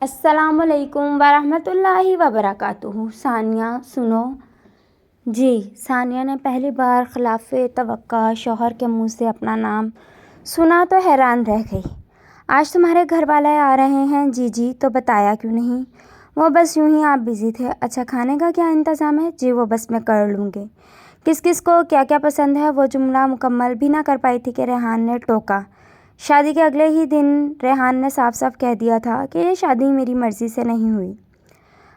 السلام علیکم ورحمۃ اللہ وبرکاتہ۔ ثانیہ سنو جی۔ ثانیہ نے پہلی بار خلاف توقع شوہر کے منہ سے اپنا نام سنا تو حیران رہ گئی۔ آج تمہارے گھر والے آ رہے ہیں؟ جی تو بتایا کیوں نہیں؟ وہ بس یوں ہی، آپ بزی تھے۔ اچھا، کھانے کا کیا انتظام ہے؟ جی وہ بس میں کر لوں گی۔ کس کس کو کیا کیا پسند ہے؟ وہ جملہ مکمل بھی نہ کر پائی تھی کہ ریحان نے ٹوکا۔ شادی کے اگلے ہی دن ریحان نے صاف صاف کہہ دیا تھا کہ یہ شادی میری مرضی سے نہیں ہوئی۔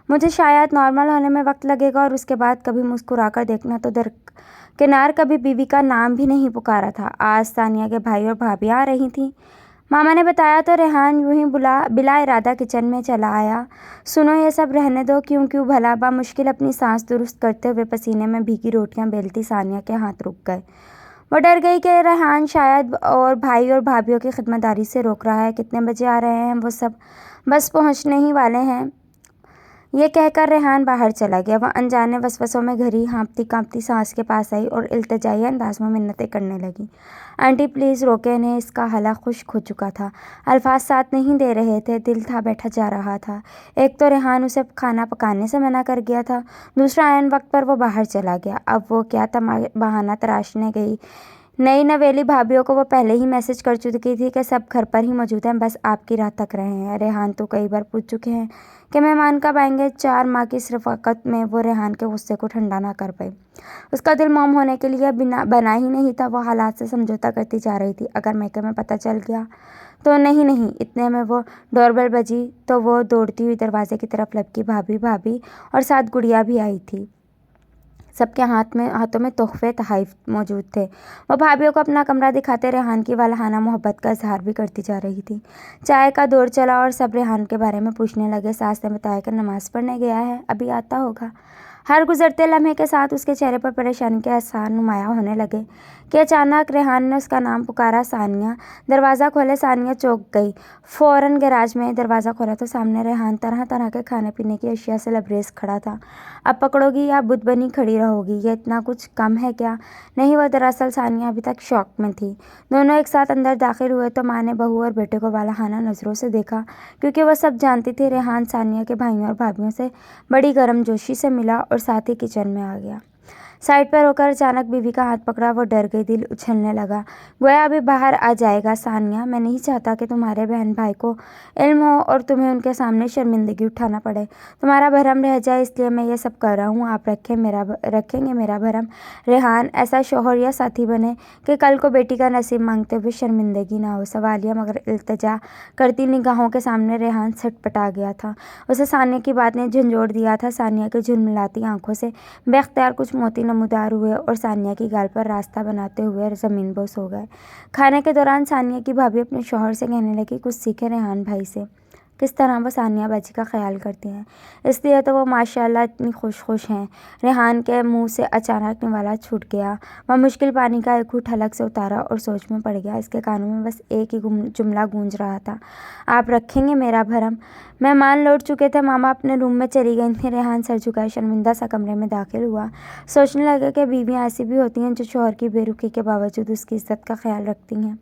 مجھے شاید نارمل ہونے میں وقت لگے گا، اور اس کے بعد کبھی مسکرا کر دیکھنا تو درکنار کبھی بیوی کا نام بھی نہیں پکارا تھا۔ آج ثانیہ کے بھائی اور بھابھی آ رہی تھیں۔ ماما نے بتایا تو ریحان یوں ہی بلا ارادہ کچن میں چلا آیا۔ سنو، یہ سب رہنے دو، کیوں بھلا؟ بامشکل اپنی سانس درست کرتے ہوئے پسینے میں بھیگی روٹیاں بیلتی ثانیہ کے ہاتھ رک گئے۔ وہ ڈر گئی کہ ریحان شاید اور بھائی اور بھابھیوں کی خدمت داری سے روک رہا ہے۔ کتنے بجے آ رہے ہیں وہ سب؟ بس پہنچنے ہی والے ہیں۔ یہ کہہ کر ریحان باہر چلا گیا۔ وہ انجانے وسوسوں میں گھری ہانپتی کانپتی ساس کے پاس آئی اور التجائی انداز میں منتیں کرنے لگی۔ آنٹی پلیز روکیں انہیں، اس کا حلق خشک ہو چکا تھا، الفاظ ساتھ نہیں دے رہے تھے، دل تھا بیٹھا جا رہا تھا۔ ایک تو ریحان اسے کھانا پکانے سے منع کر گیا تھا، دوسرا عین وقت پر وہ باہر چلا گیا۔ اب وہ کیا بہانہ تراشنے گئی؟ نئی نویلی بھابھیوں کو وہ پہلے ہی میسج کر چکی تھی کہ سب گھر پر ہی موجود ہیں، بس آپ کی راہ تک رہے ہیں۔ ریحان تو کئی بار پوچھ چکے ہیں کہ مہمان کب آئیں گے۔ 4 ماہ کی رفاقت میں وہ ریحان کے غصے کو ٹھنڈا نہ کر پائی۔ اس کا دل موم ہونے کے لیے بنا ہی نہیں تھا۔ وہ حالات سے سمجھوتہ کرتی جا رہی تھی۔ اگر میکے میں پتہ چل گیا تو نہیں۔ اتنے میں وہ ڈور بیل بجی تو وہ دوڑتی ہوئی دروازے کی طرف لپکی۔ بھابھی اور ساتھ گڑیا بھی آئی تھی۔ سب کے ہاتھوں میں تحفے تحائف موجود تھے۔ وہ بھابھیوں کو اپنا کمرہ دکھاتے ریحان کی والہانہ محبت کا اظہار بھی کرتی جا رہی تھی۔ چائے کا دور چلا اور سب ریحان کے بارے میں پوچھنے لگے۔ ساس نے بتایا کہ نماز پڑھنے گیا ہے، ابھی آتا ہوگا۔ ہر گزرتے لمحے کے ساتھ اس کے چہرے پر پریشانی کے آثار نمایاں ہونے لگے کہ اچانک ریحان نے اس کا نام پکارا، ثانیہ۔ دروازہ کھولے ثانیہ چونک گئی۔ فوراً گیراج میں دروازہ کھولا تو سامنے ریحان طرح طرح کے کھانے پینے کی اشیاء سے لبریز کھڑا تھا۔ اب پکڑو گی یا بت بنی کھڑی رہو گی؟ یہ اتنا کچھ کم ہے کیا؟ نہیں، وہ دراصل ثانیہ ابھی تک شاک میں تھی۔ دونوں ایک ساتھ اندر داخل ہوئے تو ماں نے بہو اور بیٹے کو والہانہ نظروں سے دیکھا، کیونکہ وہ سب جانتی تھی ریحان ثانیہ کے بھائیوں اور بھابھیوں سے بڑی گرم جوشی سے ملا اور ساتھ ہی کچن میں آ گیا۔ سائڈ پر ہو کر اچانک بیوی کا ہاتھ پکڑا۔ وہ ڈر گئی، دل اچھلنے لگا، گویا ابھی باہر آ جائے گا۔ ثانیہ، میں نہیں چاہتا کہ تمہارے بہن بھائی کو علم ہو اور تمہیں ان کے سامنے شرمندگی اٹھانا پڑے۔ تمہارا بھرم رہ جائے، اس لیے میں یہ سب کر رہا ہوں۔ آپ رکھیں گے میرا بھرم؟ ریحان ایسا شوہر یا ساتھی بنے کہ کل کو بیٹی کا نصیب مانگتے ہوئے شرمندگی نہ ہو۔ سوالیہ مگر التجا کرتی نگاہوں کے سامنے ریحان سٹپٹا گیا تھا۔ اسے ثانیہ کی بات نے جھنجھوڑ دیا تھا۔ ثانیہ کی جھلملاتی آنکھوں سے بے اختیار کچھ موتی نمودار ہوئے اور ثانیہ کی گال پر راستہ بناتے ہوئے زمین بوس ہو گئے۔ کھانے کے دوران ثانیہ کی بھابھی اپنے شوہر سے کہنے لگی، کچھ سیکھے ریحان بھائی سے، کس طرح وہ ثانیہ باجی کا خیال کرتی ہیں، اس لیے تو وہ ماشاءاللہ اتنی خوش ہیں۔ ریحان کے منہ سے اچانک نوالا چھوٹ گیا۔ وہ مشکل پانی کا ایک گھونٹ حلق سے اتارا اور سوچ میں پڑ گیا۔ اس کے کانوں میں بس ایک ہی جملہ گونج رہا تھا، آپ رکھیں گے میرا بھرم؟ مہمان لوٹ چکے تھے، ماما اپنے روم میں چلی گئی تھیں۔ ریحان سر جھکائے شرمندہ سا کمرے میں داخل ہوا۔ سوچنے لگا کہ بیویاں ایسی بھی ہوتی ہیں جو شوہر کی بے رخی کے باوجود اس کی عزت کا خیال رکھتی ہیں،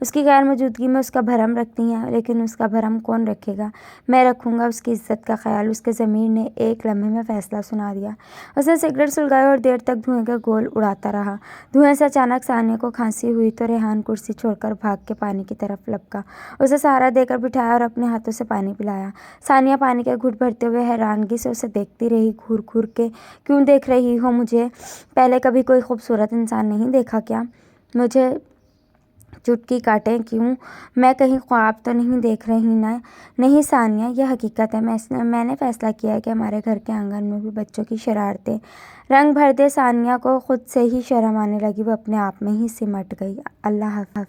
اس کی غیر موجودگی میں اس کا بھرم رکھتی ہیں۔ لیکن اس کا بھرم کون رکھے گا؟ میں رکھوں گا اس کی عزت کا خیال۔ اس کے ضمیر نے ایک لمحے میں فیصلہ سنا دیا۔ اس نے سگریٹ سلگائی اور دیر تک دھوئیں کے گول اڑاتا رہا۔ دھوئیں سے اچانک ثانیہ کو کھانسی ہوئی تو ریحان کرسی چھوڑ کر بھاگ کے پانی کی طرف لپکا، اسے سہارا دے کر بٹھایا اور اپنے ہاتھوں سے پانی پلایا۔ ثانیہ پانی کے گھونٹ بھرتے ہوئے حیرانگی سے اسے دیکھتی رہی، گھور گھور کے۔ کیوں دیکھ رہی ہو مجھے؟ پہلے کبھی کوئی خوبصورت انسان نہیں دیکھا کیا؟ مجھے چٹکی کاٹیں کیوں؟ میں کہیں خواب تو نہیں دیکھ رہی نا؟ نہیں ثانیہ، یہ حقیقت ہے۔ میں نے فیصلہ کیا ہے کہ ہمارے گھر کے آنگن میں بھی بچوں کی شرارتیں رنگ بھر دیں۔ ثانیہ کو خود سے ہی شرم آنے لگی، وہ اپنے آپ میں ہی سمٹ گئی۔ اللہ حافظ۔